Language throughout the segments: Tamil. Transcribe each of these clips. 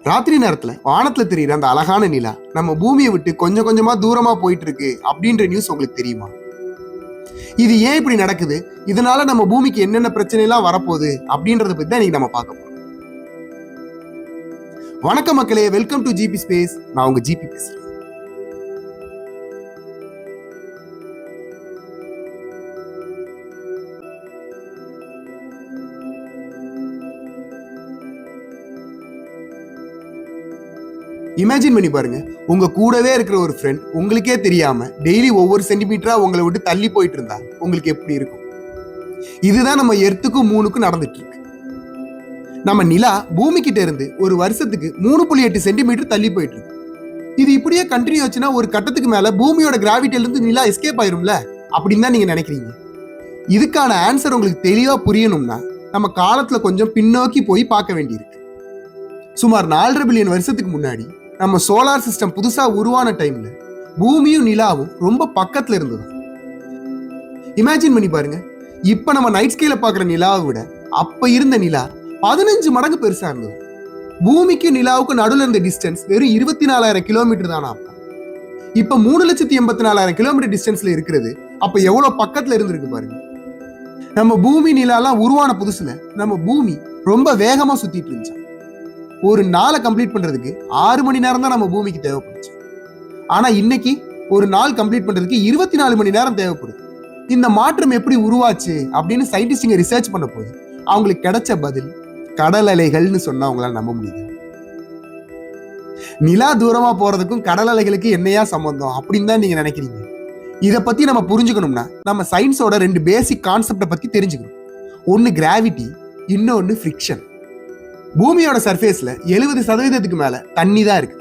ராத்திரி நேரத்துல வானத்துல தெரியுற அந்த அழகான நிலா நம்ம பூமியை விட்டு கொஞ்சம் கொஞ்சமா தூரமா போயிட்டு இருக்கு அப்படின்ற நியூஸ் உங்களுக்கு தெரியுமா? இது ஏன் இப்படி நடக்குது, இதனால நம்ம பூமிக்கு என்னென்ன பிரச்சனை எல்லாம் வரப்போகுது அப்படின்றத பத்தி தான் இன்னைக்கு நம்ம பார்க்க போறோம். வணக்கம் மக்களே, வெல்கம் டு ஜிபி ஸ்பேஸ். நான் உங்க ஜிபி பேசுறேன். இமேஜின் பண்ணி பாருங்க, உங்க கூடவே இருக்கிற ஒரு ஃப்ரெண்ட் உங்களுக்கே தெரியாம டெய்லி ஒவ்வொரு சென்டிமீட்டரா உங்களை விட்டு தள்ளி போயிட்டு இருந்தா உங்களுக்கு எப்படி இருக்கும்? இதுதான் நம்ம எர்த்துக்கும் மூணுக்கும் நடந்துட்டு இருக்கு. நம்ம நிலா பூமி கிட்ட இருந்து ஒரு வருஷத்துக்கு 3.8 சென்டிமீட்டர் தள்ளி போயிட்டு இருக்கு. இது இப்படியே கண்டினியூ ஆச்சுன்னா ஒரு கட்டத்துக்கு மேல பூமியோட கிராவிட்டில இருந்து நிலா எஸ்கேப் ஆயிரும்ல அப்படின்னு தான் நீங்க நினைக்கிறீங்க. இதுக்கான ஆன்சர் உங்களுக்கு தெளிவா புரியணும்னா நம்ம காலத்துல கொஞ்சம் பின்னோக்கி போய் பார்க்க வேண்டியிருக்கு. சுமார் 4.5 பில்லியன் வருஷத்துக்கு முன்னாடி நம்ம சோலார் சிஸ்டம் புதுசா உருவான டைம்ல பூமியும் நிலாவும் ரொம்ப பக்கத்துல இருந்தது. இமேஜின் பண்ணி பாருங்க, இப்ப நம்ம நைட் ஸ்கேல பாக்குற நிலாவை விட அப்ப இருந்த நிலா 15 மடங்கு பெருசா இருந்தது. பூமிக்கு நிலாவுக்கு நடுவில் இருந்த டிஸ்டன்ஸ் வெறும் 24,000 கிலோமீட்டர் தானா. இப்ப 3,84,000 கிலோமீட்டர் டிஸ்டன்ஸ்ல இருக்கிறது அப்ப எவ்வளவு பக்கத்துல இருந்திருக்கு பாருங்க. நம்ம பூமி நிலாலாம் உருவான புதுசுல நம்ம பூமி ரொம்ப வேகமா சுத்திட்டு இருந்துச்சு. ஒரு நாளை கம்ப்ளீட் பண்றதுக்கு 6 மணி நேரம் தான் நம்ம பூமிக்கு தேவைப்படுச்சு. ஆனா இன்னைக்கு ஒரு நாள் கம்ப்ளீட் பண்றதுக்கு 24 மணி நேரம் தேவைப்படுது. இந்த மாற்றம் எப்படி உருவாச்சு அப்படின்னு சயின்டிஸ்டுங்க ரிசர்ச் பண்ண போது அவங்களுக்கு கிடைச்ச பதில் கடல் அலைகள்னு சொன்னா அவங்களால நம்ப முடியுது. நிலா தூரமா போறதுக்கும் கடல் அலைகளுக்கு என்னையா சம்பந்தம் அப்படின்னு தான் நீங்க நினைக்கிறீங்க. இதை பத்தி நம்ம புரிஞ்சுக்கணும்னா நம்ம சயின்ஸோட 2 பேசிக் கான்செப்டை பத்தி தெரிஞ்சுக்கணும். ஒன்னு கிராவிட்டி, இன்னொன்னு ஃப்ரிக்ஷன். பூமியோட சர்ஃபேஸ்ல 70% மேல தண்ணி தான் இருக்கு.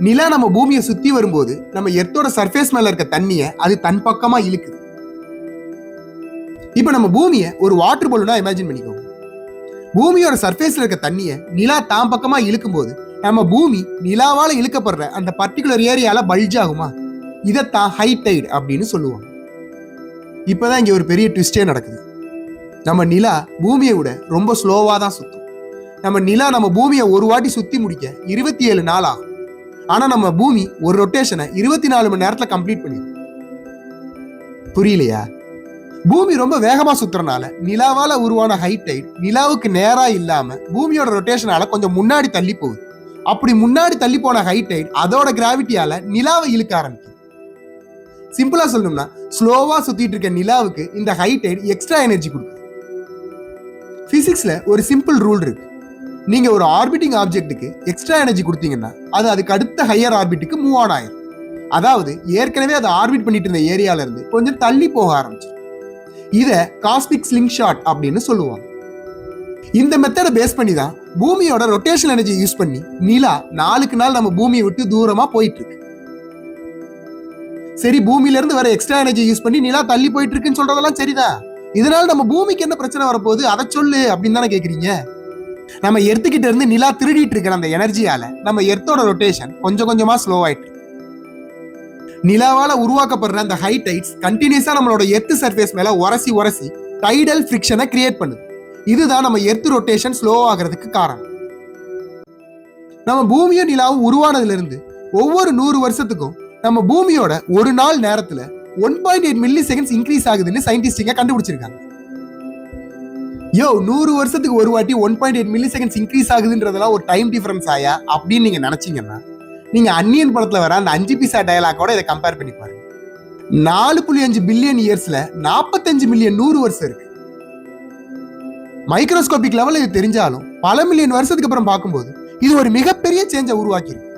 நிலா நம்ம பூமியை சுத்தி வரும்போது நம்ம எர்த்தோட சர்ஃபேஸ் மேல இருக்க தண்ணியை அது தன் பக்கமா இழுக்குது. இப்ப நம்ம பூமியை ஒரு வாட்டர் பலூனா இமேஜின் பண்ணிக்கோங்க. பூமியோட சர்ஃபேஸ்ல இருக்க தண்ணியை நிலா தான் பக்கமா இழுக்கும் போது நம்ம பூமி நிலாவால இழுக்கப்படுற அந்த பர்டிகுலர் ஏரியால பல்ஜ் ஆகுமா? இதைத்தான் ஹை டைட் அப்படின்னு சொல்லுவாங்க. இப்பதான் இங்க ஒரு பெரிய ட்விஸ்டே நடக்குது. நம்ம நிலா பூமியை விட ரொம்ப ஸ்லோவா தான் சுத்தும். நம்ம நிலா நம்ம பூமியை ஒரு வாட்டி சுத்தி முடிக்க 27 நாள் ஆகும். ஆனா நம்ம பூமி ஒரு ரொட்டேஷனை 24 மணி நேரத்துல கம்ப்ளீட் பண்ணிடும். புரியலையா? பூமி ரொம்ப வேகமா சுத்துறனால நிலாவால உருவான ஹை டைட் நிலாவுக்கு நேரா இல்லாம பூமியோட ரொட்டேஷனால கொஞ்சம் முன்னாடி தள்ளி போகுது. அப்படி முன்னாடி தள்ளி போன ஹை டைட் அதோட கிராவிட்டியால நிலாவை இழுக்க ஆரம்பிக்கும். சிம்பிளா சொல்லணும்னா ஸ்லோவா சுத்திட்டு இருக்க நிலாவுக்கு இந்த ஹை டைட் எக்ஸ்ட்ரா எனர்ஜி கொடுக்குது. பிசிக்ஸ்ல ஒரு சிம்பிள் ரூல் இருக்கு. நீங்க ஒரு ஆர்பிட்டிங் ஆப்ஜெக்ட்டுக்கு எக்ஸ்ட்ரா எனர்ஜி கொடுத்தீங்கன்னா அது அதுக்கு அடுத்த ஹையர் ஆர்பிட்டுக்கு மூவ் ஆன் ஆயிரும். அதாவது ஏற்கனவே அதை ஆர்பிட் பண்ணிட்டு இருந்த ஏரியால இருந்து கொஞ்சம் தள்ளி போக ஆரம்பிச்சு. இத காஸ்மிக் ஸ்லிங் ஷாட் அப்படின்னு சொல்லுவாங்க. இந்த மெத்தடை பேஸ் பண்ணி தான் பூமியோட ரொட்டேஷன் எனர்ஜி யூஸ் பண்ணி நிலா நாளுக்கு நாள் நம்ம பூமியை விட்டு தூரமா போயிட்டு இருக்கு. சரி, பூமியில இருந்து வர எக்ஸ்ட்ரா எனர்ஜி யூஸ் பண்ணி நிலா தள்ளி போயிட்டு இருக்குன்னு சொல்றதெல்லாம் சரிதான். இதனால நம்ம பூமிக்கு என்ன பிரச்சனை வரப்போகுது அதை சொல்லு அப்படின்னு தானே கேக்குறீங்க. நம்ம எர்த்துக்கிட்ட இருந்து நிலா திருடிட்டு இருக்கிற அந்த எனர்ஜியால நம்ம எர்த்தோட ரொட்டேஷன் கொஞ்சம் கொஞ்சமா ஸ்லோ ஆயிட்டு. நிலாவால உருவாக்கப்படுற அந்த ஹை டைட்ஸ் கண்டினியூஸா நம்மளோட எர்த் சர்ஃபேஸ் மேல உரசி உரசி டைடல் ஃப்ரிக்ஷனை கிரியேட் பண்ணுது. இதுதான் நம்ம எர்த் ரொட்டேஷன் ஸ்லோ ஆகிறதுக்கு காரணம். நம்ம பூமியும் நிலாவும் உருவானதுல இருந்து ஒவ்வொரு 100 வருஷத்துக்கும் நம்ம பூமியோட ஒரு நாள் நேரத்துல 1.8 மில்லி செகண்ட்ஸ் இன்க்ரீஸ் ஆகுதுன்னு சயின்டிஸ்டுங்க கண்டுபிடிச்சிருக்காங்க. 100 வருஷத்துக்கு ஒரு வாட்டி 1.8 மில்லி செகண்ட்ஸ் இன்க்ரீஸ் ஆகுதுன்றதெல்லாம் ஒரு டைம் டிஃபரன்ஸ் ஆயா அப்படின்னு நீங்க நினைச்சீங்கன்னா நீங்க அன்னியன் படத்துல வர அந்த 5 பைசா டயலாக்கோட இதை கம்பேர் பண்ணி பாருங்க. 4.5 பில்லியன் இயர்ஸ்ல 45 மில்லியன் 100 வருஷம் இருக்கு. மைக்ரோஸ்கோபிக் லெவல் இது தெரிஞ்சாலும் பல மில்லியன் வருஷத்துக்கு அப்புறம் பார்க்கும்போது இது ஒரு மிகப்பெரிய சேஞ்சை உருவாக்கி இருக்கு.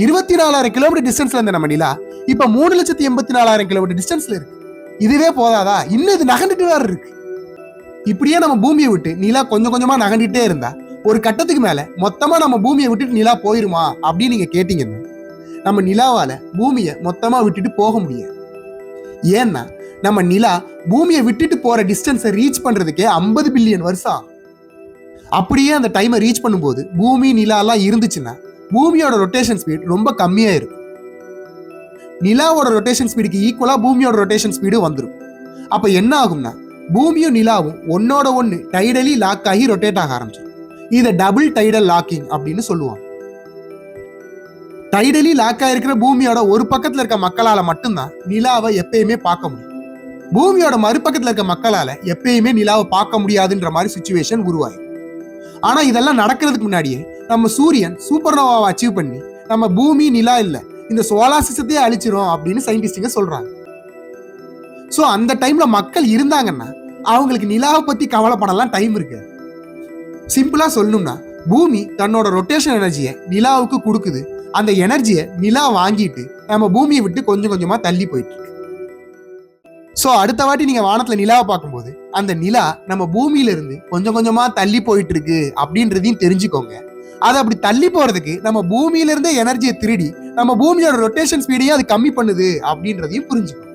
24,000 கிலோமீட்டர் டிஸ்டன்ஸ்ல இருந்த நம்ம நிலா இப்ப 3,84,000 கிலோமீட்டர் டிஸ்டன்ஸ்ல இருக்கு. இதுவே போதாதா, இன்னும் இது நகண்டுட்டு வேற இருக்கு. இப்படியே நம்ம பூமியை விட்டு நிலா கொஞ்சம் கொஞ்சமா நகண்டிட்டே இருந்தா ஒரு கட்டத்துக்கு மேல மொத்தமா நம்ம பூமியை விட்டுட்டு நிலா போயிருமா அப்படின்னு நீங்க கேட்டீங்கன்னா நம்ம நிலாவால பூமியை மொத்தமா விட்டுட்டு போக முடியாது. ஏன்னா நம்ம நிலா பூமியை விட்டுட்டு போற டிஸ்டன்ஸை ரீச் பண்றதுக்கே 50 பில்லியன் வருஷம். அப்படியே அந்த டைமை ரீச் பண்ணும்போது பூமி நிலாலாம் இருந்துச்சுன்னா பூமியோட ரொட்டேஷன் ஸ்பீட் ரொம்ப கம்மியா இருக்கும். நிலாவோட ரொட்டேஷன் ஸ்பீடுக்கு ஈக்குவலா பூமியோட ரொட்டேஷன் ஸ்பீடு வந்துடும். அப்ப என்ன ஆகும்னா பூமியும் நிலாவும் ஒன்னோட ஒன்னு டைடலி லாக் ஆகி ரொட்டேட் ஆக ஆரம்பிச்சிடும். இதை டபுள் டைடல் லாக்கிங் அப்படின்னு சொல்லுவாங்க. டைடலி லாக் ஆயிருக்கிற பூமியோட ஒரு பக்கத்துல இருக்க மக்களால மட்டும்தான் நிலாவை எப்பயுமே பார்க்க முடியும். பூமியோட மறுபக்கத்துல இருக்க மக்களால எப்பயுமே நிலாவை பார்க்க முடியாதுன்ற மாதிரி சுச்சுவேஷன் உருவாகும். ஆனா இதெல்லாம் நடக்கிறதுக்கு முன்னாடியே நம்ம சூரியன் சூப்பர்னோவாவை அச்சீவ் பண்ணி நம்ம பூமி நிலா இல்ல இந்த சோலார் சிஸ்டத்தையே அழிச்சிரும் அப்படின்னு சயின்டிஸ்டுங்க சொல்றாங்க. சோ அந்த டைம்ல மக்கள் இருந்தாங்கன்னா அவங்களுக்கு நிலாவை பத்தி கவலைப்படலாம் டைம் இருக்கு. சிம்பிளா சொல்லணும்னா பூமி தன்னோட ரொட்டேஷன் எனர்ஜியை நிலாவுக்கு கொடுக்குது. அந்த எனர்ஜியை நிலா வாங்கிட்டு நம்ம பூமியை விட்டு கொஞ்சம் கொஞ்சமா தள்ளி போயிட்டு இருக்கு. சோ அடுத்த வாட்டி நீங்க வானத்துல நிலாவை பார்க்கும்போது அந்த நிலா நம்ம பூமியில இருந்து கொஞ்சம் கொஞ்சமா தள்ளி போயிட்டு இருக்கு அப்படின்றதையும் தெரிஞ்சுக்கோங்க. அது அப்படி தள்ளி போறதுக்கு நம்ம பூமியில இருந்தே எனர்ஜியை திருடி நம்ம பூமியோட ரொட்டேஷன் ஸ்பீடையும் அது கம்மி பண்ணுது அப்படின்றதையும் புரிஞ்சுக்கோங்க.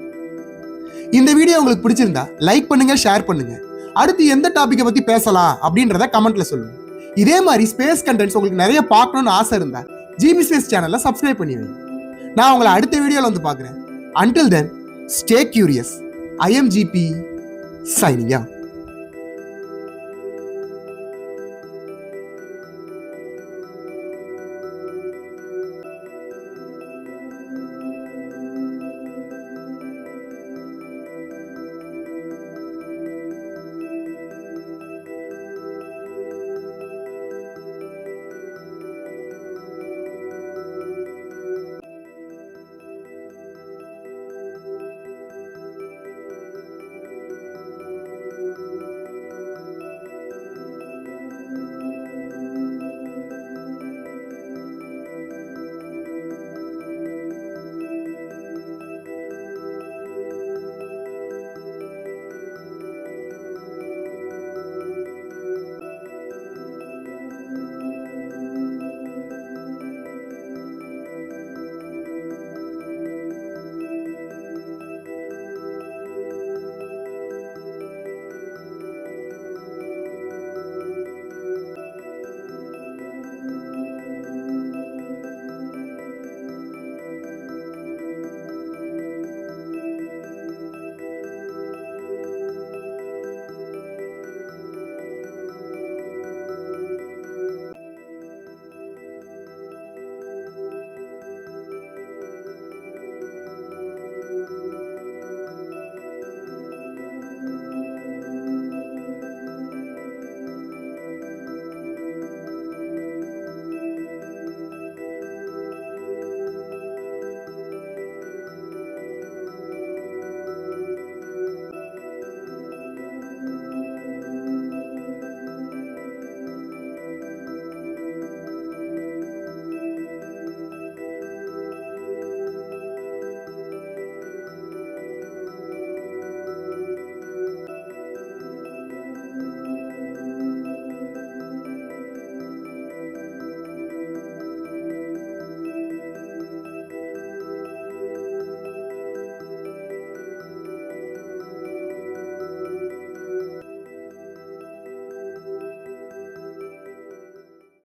இந்த வீடியோ உங்களுக்கு பிடிச்சிருந்தா லைக் பண்ணுங்க, ஷேர் பண்ணுங்க. அடுத்து எந்த டாபிக்கை பத்தி பேசலாம் அப்படின்றத கமெண்ட்ல சொல்லுங்க. இதே மாதிரி ஸ்பேஸ் கண்டென்ட்ஸ் உங்களுக்கு நிறைய பார்க்கணும்னு ஆசை இருந்தா ஜிபி ஸ்பேஸ் சேனலை சப்ஸ்கிரைப் பண்ணி வைங்க. நான் உங்களை அடுத்த வீடியோல வந்து பார்க்குறேன். Until then, stay curious. I am GP signing out.